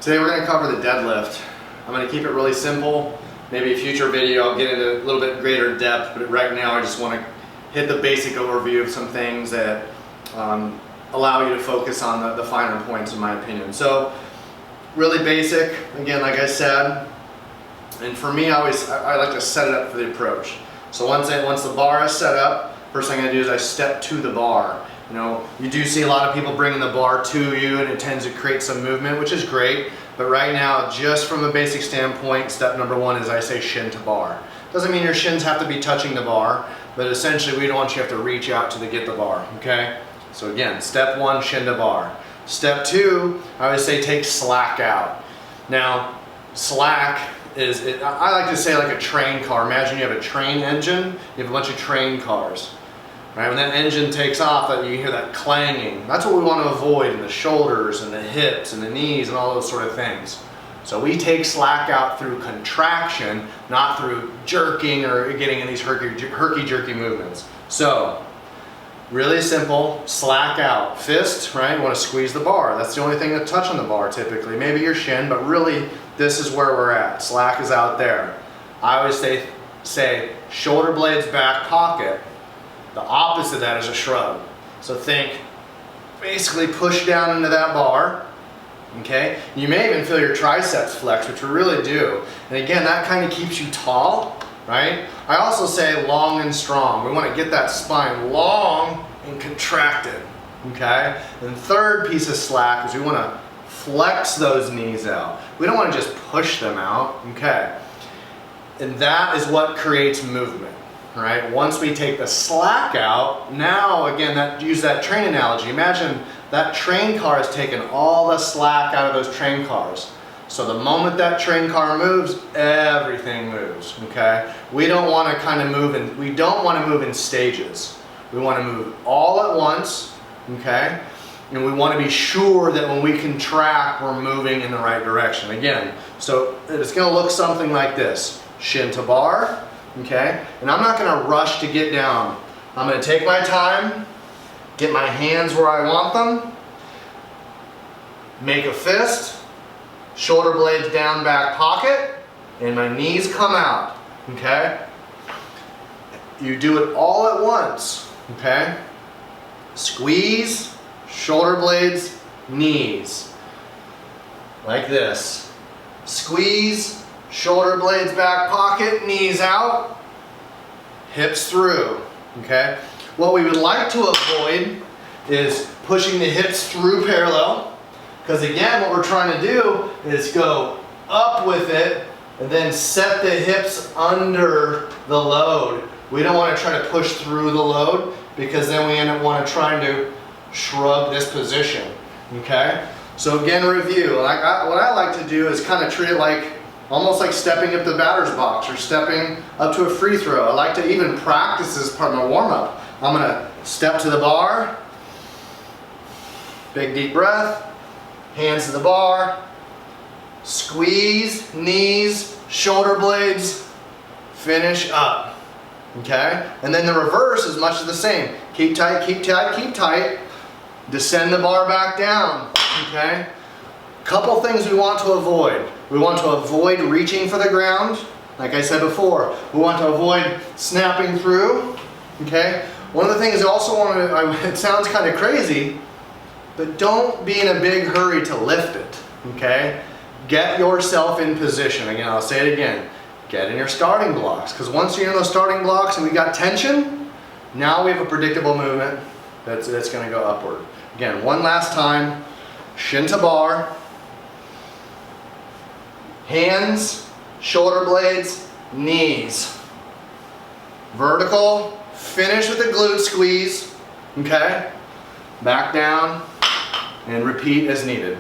Today we're going to cover the deadlift. I'm going to keep it really simple. Maybe a future video I'll get into a little bit greater depth, but right now I just want to hit the basic overview of some things that allow you to focus on the finer points in my opinion. So really basic, again like I said, and for me I like to set it up for the approach. So once the bar is set up, first thing I do is I step to the bar. You know, you do see a lot of people bringing the bar to you and it tends to create some movement, which is great. But right now, just from a basic standpoint, step number one is I say shin to bar. Doesn't mean your shins have to be touching the bar, but essentially we don't want you to have to reach out to get the bar, okay? So again, step one, shin to bar. Step two, I always say take slack out. Now, slack is, I like to say like a train car. Imagine you have a train engine, you have a bunch of train cars. Right, when that engine takes off, you hear that clanging. That's what we want to avoid in the shoulders and the hips and the knees and all those sort of things. So we take slack out through contraction, not through jerking or getting in these herky-jerky movements. So, really simple, slack out. Fist, right, you want to squeeze the bar. That's the only thing to touch on the bar typically. Maybe your shin, but really this is where we're at. Slack is out there. I always say shoulder blades back pocket. The opposite of that is a shrug. So think, basically push down into that bar, okay? You may even feel your triceps flex, which we really do. And again, that kind of keeps you tall, right? I also say long and strong. We want to get that spine long and contracted, okay? And third piece of slack is we want to flex those knees out. We don't want to just push them out, okay? And that is what creates movement. Right? Once we take the slack out, now again, use that train analogy. Imagine that train car has taken all the slack out of those train cars. So the moment that train car moves, everything moves. Okay? We don't want to kind of move in. We don't want to move in stages. We want to move all at once. Okay? And we want to be sure that when we contract, we're moving in the right direction. Again, so it's going to look something like this: shin to bar. Okay, and I'm not going to rush to get down. I'm going to take my time, get my hands where I want them, make a fist, shoulder blades down, back pocket, and my knees come out. Okay, you do it all at once. Okay, squeeze, shoulder blades, knees, like this. Squeeze, shoulder blades back pocket, knees out, hips through, okay? What we would like to avoid is pushing the hips through parallel, because again, what we're trying to do is go up with it and then set the hips under the load. We don't want to try to push through the load because then we end up trying to shrug this position, okay? So again, review. What I like to do is kind of treat it like almost like stepping up the batter's box or stepping up to a free throw. I like to even practice as part of my warm-up. I'm going to step to the bar, big deep breath, hands to the bar, squeeze, knees, shoulder blades, finish up. Okay? And then the reverse is much the same. Keep tight, keep tight, keep tight. Descend the bar back down. Okay? Couple things we want to avoid. We want to avoid reaching for the ground, like I said before. We want to avoid snapping through, okay? One of the things I also want to, it sounds kind of crazy, but don't be in a big hurry to lift it, okay? Get yourself in position. Again, I'll say it again. Get in your starting blocks, because once you're in those starting blocks and we got tension, now we have a predictable movement that's going to go upward. Again, one last time, shin to bar, hands, shoulder blades, knees. Vertical, finish with a glute squeeze, okay? Back down and repeat as needed.